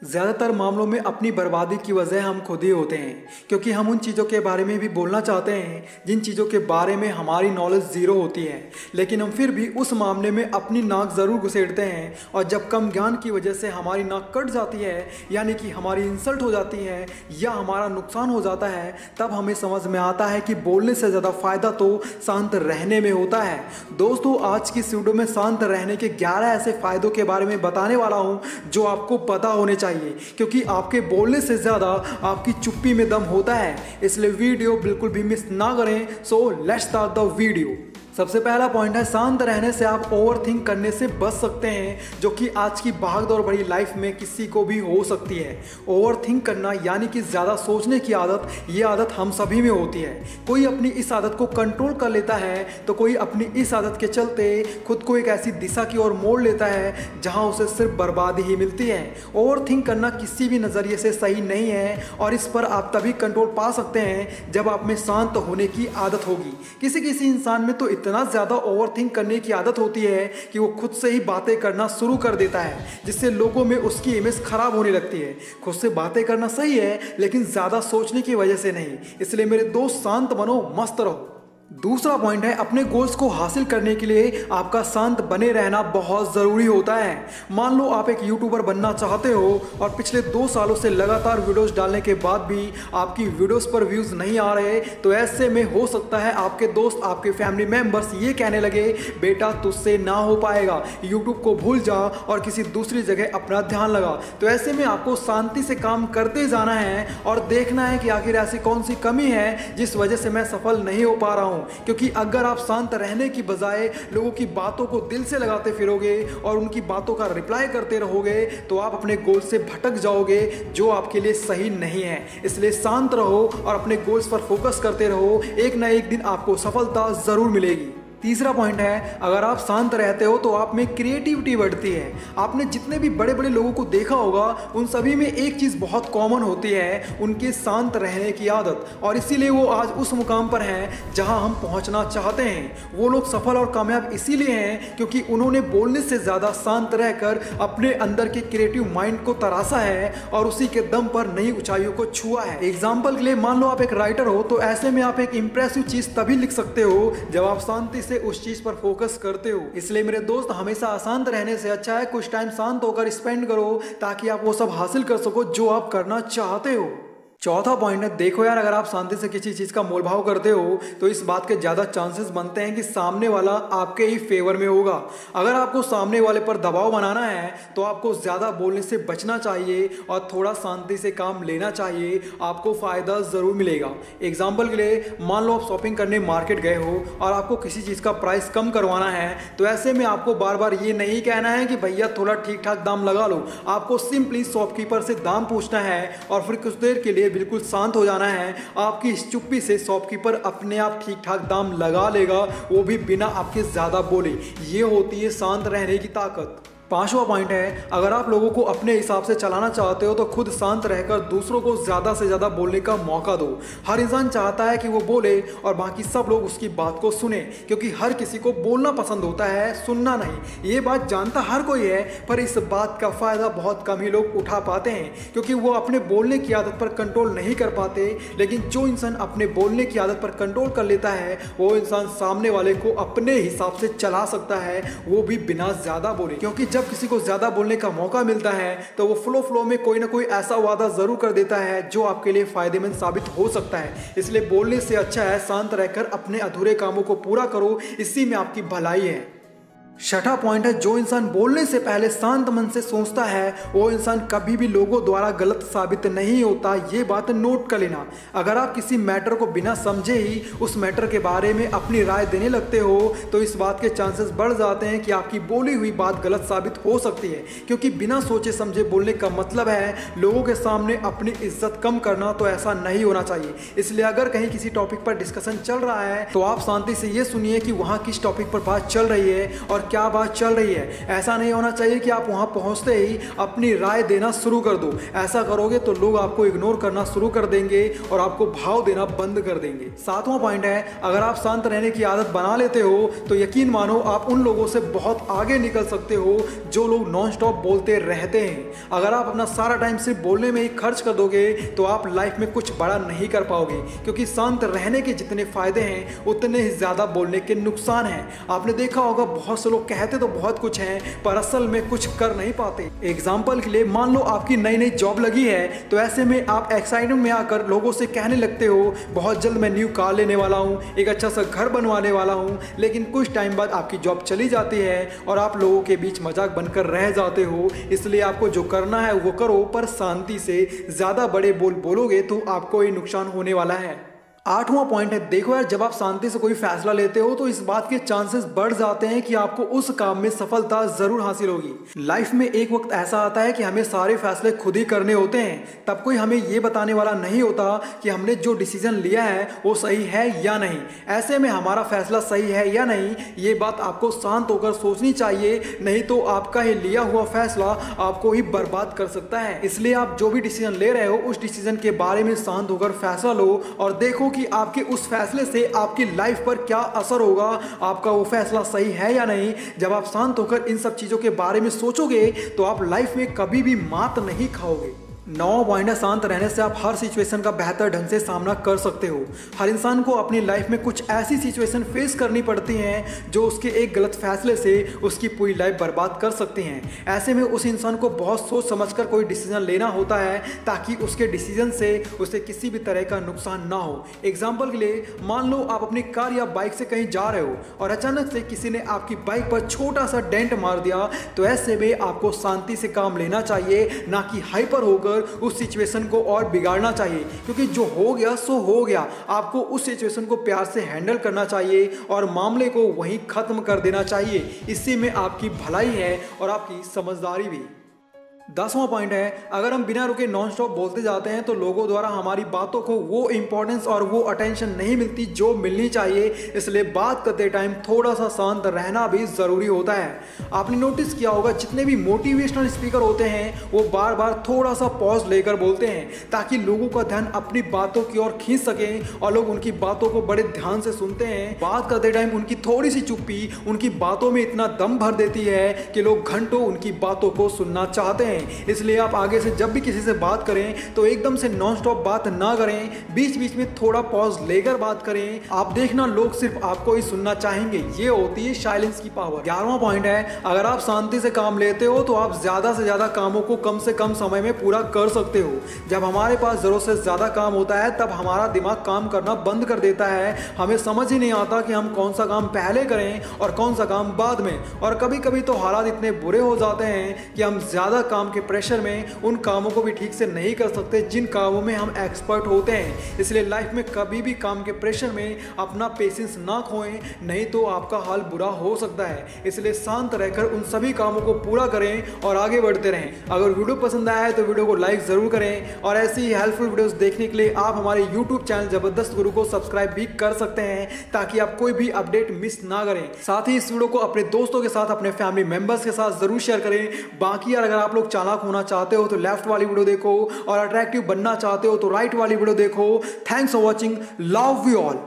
ज़्यादातर मामलों में अपनी बर्बादी की वजह हम खुद ही होते हैं, क्योंकि हम उन चीज़ों के बारे में भी बोलना चाहते हैं जिन चीज़ों के बारे में हमारी नॉलेज ज़ीरो होती है, लेकिन हम फिर भी उस मामले में अपनी नाक ज़रूर घुसेड़ते हैं। और जब कम ज्ञान की वजह से हमारी नाक कट जाती है, यानी कि हमारी इंसल्ट हो जाती है या हमारा नुकसान हो जाता है, तब हमें समझ में आता है कि बोलने से ज़्यादा फ़ायदा तो शांत रहने में होता है। दोस्तों, आज की इस वीडियो में शांत रहने के 11 ऐसे फ़ायदों के बारे में बताने वाला हूँ जो आपको पता होने चाहिए, क्योंकि आपके बोलने से ज्यादा आपकी चुप्पी में दम होता है। इसलिए वीडियो बिल्कुल भी मिस ना करें। So let's start the video. सबसे पहला पॉइंट है, शांत रहने से आप ओवर थिंक करने से बच सकते हैं, जो कि आज की भागदौड़ भरी लाइफ में किसी को भी हो सकती है। ओवर थिंक करना यानी कि ज़्यादा सोचने की आदत, ये आदत हम सभी में होती है। कोई अपनी इस आदत को कंट्रोल कर लेता है तो कोई अपनी इस आदत के चलते खुद को एक ऐसी दिशा की ओर मोड़ लेता है जहां उसे सिर्फ बर्बादी ही मिलती है। ओवर थिंक करना किसी भी नज़रिए से सही नहीं है और इस पर आप तभी कंट्रोल पा सकते हैं जब आप में शांत होने की आदत होगी। किसी किसी इंसान में तो इतना ज़्यादा ओवरथिंक करने की आदत होती है कि वो खुद से ही बातें करना शुरू कर देता है, जिससे लोगों में उसकी इमेज खराब होने लगती है। खुद से बातें करना सही है, लेकिन ज़्यादा सोचने की वजह से नहीं। इसलिए मेरे दोस्त, शांत बनो, मस्त रहो। दूसरा पॉइंट है, अपने गोल्स को हासिल करने के लिए आपका शांत बने रहना बहुत ज़रूरी होता है। मान लो आप एक यूट्यूबर बनना चाहते हो और पिछले 2 सालों से लगातार वीडियोस डालने के बाद भी आपकी वीडियोस पर व्यूज़ नहीं आ रहे, तो ऐसे में हो सकता है आपके दोस्त, आपके फैमिली मेम्बर्स ये कहने लगे, बेटा तुझसे ना हो पाएगा, यूट्यूब को भूल जा और किसी दूसरी जगह अपना ध्यान लगा। तो ऐसे में आपको शांति से काम करते जाना है और देखना है कि आखिर ऐसी कौन सी कमी है जिस वजह से मैं सफल नहीं हो पा रहा हूँ। क्योंकि अगर आप शांत रहने की बजाय लोगों की बातों को दिल से लगाते फिरोगे और उनकी बातों का रिप्लाई करते रहोगे, तो आप अपने गोल से भटक जाओगे, जो आपके लिए सही नहीं है। इसलिए शांत रहो और अपने गोल्स पर फोकस करते रहो, एक ना एक दिन आपको सफलता जरूर मिलेगी। तीसरा पॉइंट है, अगर आप शांत रहते हो तो आप में क्रिएटिविटी बढ़ती है। आपने जितने भी बड़े बड़े लोगों को देखा होगा, उन सभी में एक चीज़ बहुत कॉमन होती है, उनके शांत रहने की आदत। और इसीलिए वो आज उस मुकाम पर हैं जहां हम पहुंचना चाहते हैं। वो लोग सफल और कामयाब इसीलिए हैं क्योंकि उन्होंने बोलने से ज़्यादा शांत रहकर अपने अंदर के क्रिएटिव माइंड को तराशा है और उसी के दम पर नई ऊंचाइयों को छुआ है। एग्जाम्पल के लिए, मान लो आप एक राइटर हो, तो ऐसे में आप एक इंप्रेसिव चीज़ तभी लिख सकते हो जब आप शांति से उस चीज पर फोकस करते हो। इसलिए मेरे दोस्त, हमेशा अशांत रहने से अच्छा है कुछ टाइम शांत होकर स्पेंड करो, ताकि आप वो सब हासिल कर सको जो आप करना चाहते हो। चौथा पॉइंट है, देखो यार, अगर आप शांति से किसी चीज़ का मोल भाव करते हो तो इस बात के ज़्यादा चांसेस बनते हैं कि सामने वाला आपके ही फेवर में होगा। अगर आपको सामने वाले पर दबाव बनाना है तो आपको ज़्यादा बोलने से बचना चाहिए और थोड़ा शांति से काम लेना चाहिए, आपको फ़ायदा ज़रूर मिलेगा। एग्जाम्पल के लिए, मान लो आप शॉपिंग करने मार्केट गए हो और आपको किसी चीज़ का प्राइस कम करवाना है, तो ऐसे में आपको बार बार ये नहीं कहना है कि भैया थोड़ा ठीक ठाक दाम लगा लो। आपको सिंपली शॉपकीपर से दाम पूछना है और फिर कुछ देर के लिए बिल्कुल शांत हो जाना है। आपकी इस चुप्पी से शॉपकीपर अपने आप ठीक ठाक दाम लगा लेगा, वो भी बिना आपके ज्यादा बोले। ये होती है शांत रहने की ताकत। पांचवा पॉइंट है, अगर आप लोगों को अपने हिसाब से चलाना चाहते हो तो खुद शांत रहकर दूसरों को ज़्यादा से ज़्यादा बोलने का मौका दो। हर इंसान चाहता है कि वो बोले और बाकी सब लोग उसकी बात को सुने, क्योंकि हर किसी को बोलना पसंद होता है, सुनना नहीं। ये बात जानता हर कोई है, पर इस बात का फ़ायदा बहुत कम ही लोग उठा पाते हैं, क्योंकि वो अपने बोलने की आदत पर कंट्रोल नहीं कर पाते। लेकिन जो इंसान अपने बोलने की आदत पर कंट्रोल कर लेता है, वो इंसान सामने वाले को अपने हिसाब से चला सकता है, वो भी बिना ज़्यादा बोले। क्योंकि जब किसी को ज्यादा बोलने का मौका मिलता है तो वो फ्लो में कोई ना कोई ऐसा वादा जरूर कर देता है जो आपके लिए फायदेमंद साबित हो सकता है। इसलिए बोलने से अच्छा है शांत रहकर अपने अधूरे कामों को पूरा करो, इसी में आपकी भलाई है। छठा पॉइंट है, जो इंसान बोलने से पहले शांत मन से सोचता है वो इंसान कभी भी लोगों द्वारा गलत साबित नहीं होता। ये बात नोट कर लेना। अगर आप किसी मैटर को बिना समझे ही उस मैटर के बारे में अपनी राय देने लगते हो तो इस बात के चांसेस बढ़ जाते हैं कि आपकी बोली हुई बात गलत साबित हो सकती है, क्योंकि बिना सोचे समझे बोलने का मतलब है लोगों के सामने अपनी इज्जत कम करना। तो ऐसा नहीं होना चाहिए। इसलिए अगर कहीं किसी टॉपिक पर डिस्कशन चल रहा है तो आप शांति से ये सुनिए कि वहाँ किस टॉपिक पर बात चल रही है और क्या बात चल रही है। ऐसा नहीं होना चाहिए कि आप वहां पहुंचते ही अपनी राय देना शुरू कर दो। ऐसा करोगे तो लोग आपको इग्नोर करना शुरू कर देंगे और आपको भाव देना बंद कर देंगे। सातवां पॉइंट है, अगर आप शांत रहने की आदत बना लेते हो तो यकीन मानो आप उन लोगों से बहुत आगे निकल सकते हो जो लोग नॉन स्टॉप बोलते रहते हैं। अगर आप अपना सारा टाइम सिर्फ बोलने में ही खर्च कर दोगे तो आप लाइफ में कुछ बड़ा नहीं कर पाओगे, क्योंकि शांत रहने के जितने फायदे हैं उतने ही ज्यादा बोलने के नुकसान हैं। आपने देखा होगा बहुत से लोग कहते तो बहुत कुछ हैं पर असल में कुछ कर नहीं पाते। एग्जाम्पल के लिए मान लो आपकी नई नई जॉब लगी है, तो ऐसे में आप एक्साइटमेंट में आकर लोगों से कहने लगते हो बहुत जल्द मैं न्यू कार लेने वाला हूँ, एक अच्छा सा घर बनवाने वाला हूँ। लेकिन कुछ टाइम बाद आपकी जॉब चली जाती है और आप लोगों के बीच मजाक बनकर रह जाते हो। इसलिए आपको जो करना है वो करो, पर शांति से। ज्यादा बड़े बोल बोलोगे तो आपको ही नुकसान होने वाला है। आठवां पॉइंट है, देखो यार, जब आप शांति से कोई फैसला लेते हो तो इस बात के चांसेस बढ़ जाते हैं कि आपको उस काम में सफलता जरूर हासिल होगी। लाइफ में एक वक्त ऐसा आता है कि हमें सारे फैसले खुद ही करने होते हैं। तब कोई हमें ये बताने वाला नहीं होता कि हमने जो डिसीजन लिया है वो सही है या नहीं। ऐसे में हमारा फैसला सही है या नहीं, ये बात आपको शांत होकर सोचनी चाहिए, नहीं तो आपका ही लिया हुआ फैसला आपको ही बर्बाद कर सकता है। इसलिए आप जो भी डिसीजन ले रहे हो उस डिसीजन के बारे में शांत होकर फैसला लो और देखो कि आपके उस फैसले से आपकी लाइफ पर क्या असर होगा, आपका वो फैसला सही है या नहीं। जब आप शांत होकर इन सब चीजों के बारे में सोचोगे तो आप लाइफ में कभी भी मात नहीं खाओगे। 9 पॉइंट है, शांत रहने से आप हर सिचुएशन का बेहतर ढंग से सामना कर सकते हो। हर इंसान को अपनी लाइफ में कुछ ऐसी सिचुएशन फेस करनी पड़ती हैं जो उसके एक गलत फैसले से उसकी पूरी लाइफ बर्बाद कर सकती हैं। ऐसे में उस इंसान को बहुत सोच समझकर कोई डिसीजन लेना होता है ताकि उसके डिसीजन से उसे किसी भी तरह का नुकसान ना हो। एग्जाम्पल के लिए मान लो आप अपनी कार या बाइक से कहीं जा रहे हो और अचानक से किसी ने आपकी बाइक पर छोटा सा डेंट मार दिया, तो ऐसे में आपको शांति से काम लेना चाहिए, ना कि हाइपर होकर उस सिचुएशन को और बिगाड़ना चाहिए। क्योंकि जो हो गया सो हो गया, आपको उस सिचुएशन को प्यार से हैंडल करना चाहिए और मामले को वहीं खत्म कर देना चाहिए। इसी में आपकी भलाई है और आपकी समझदारी भी। 10वां पॉइंट है, अगर हम बिना रुके नॉन स्टॉप बोलते जाते हैं तो लोगों द्वारा हमारी बातों को वो इंपॉर्टेंस और वो अटेंशन नहीं मिलती जो मिलनी चाहिए। इसलिए बात करते टाइम थोड़ा सा शांत रहना भी जरूरी होता है। आपने नोटिस किया होगा जितने भी मोटिवेशनल स्पीकर होते हैं वो बार बार थोड़ा सा पॉज लेकर बोलते हैं ताकि लोगों का ध्यान अपनी बातों की ओर खींच सकें और लोग उनकी बातों को बड़े ध्यान से सुनते हैं। बात करते टाइम उनकी थोड़ी सी चुप्पी उनकी बातों में इतना दम भर देती है कि लोग घंटों उनकी बातों को सुनना चाहते हैं। इसलिए आप आगे से जब भी किसी से बात करें तो एकदम से नॉन स्टॉप बात ना करें, बीच बीच में थोड़ा पॉज लेकर बात करें। आप देखना लोग सिर्फ आपको ही सुनना चाहेंगे। ये होती है साइलेंस की पावर। 11वां पॉइंट है, अगर आप शांति से काम लेते हो तो आप ज्यादा से ज्यादा कामों को कम से कम समय में पूरा कर सकते हो। जब हमारे पास जरूरत से ज्यादा काम होता है तब हमारा दिमाग काम करना बंद कर देता है। हमें समझ ही नहीं आता कि हम कौन सा काम पहले करें और कौन सा काम बाद में। और कभी कभी तो हालात इतने बुरे हो जाते हैं कि हम ज्यादा काम के प्रेशर में उन कामों को भी ठीक से नहीं कर सकते जिन कामों में हम एक्सपर्ट होते हैं। इसलिए लाइफ में कभी भी काम के प्रेशर में अपना पेशेंस ना खोएं, नहीं तो आपका हाल बुरा हो सकता है। इसलिए शांत रहकर उन सभी कामों को पूरा करें और आगे बढ़ते रहें। अगर वीडियो पसंद आया है तो वीडियो को लाइक जरूर करें और ऐसी ही हेल्पफुल वीडियोस देखने के लिए आप हमारे यूट्यूब चैनल जबरदस्त गुरु को सब्सक्राइब भी कर सकते हैं ताकि आप कोई भी अपडेट मिस ना करें। साथ ही इस वीडियो को अपने दोस्तों के साथ, अपने फैमिली मेंबर्स के साथ जरूर शेयर करें। बाकी यार, अगर आप लोग चालाक होना चाहते हो तो लेफ्ट वाली वीडियो देखो और अट्रैक्टिव बनना चाहते हो तो राइट वाली वीडियो देखो। Thanks for watching, love you all.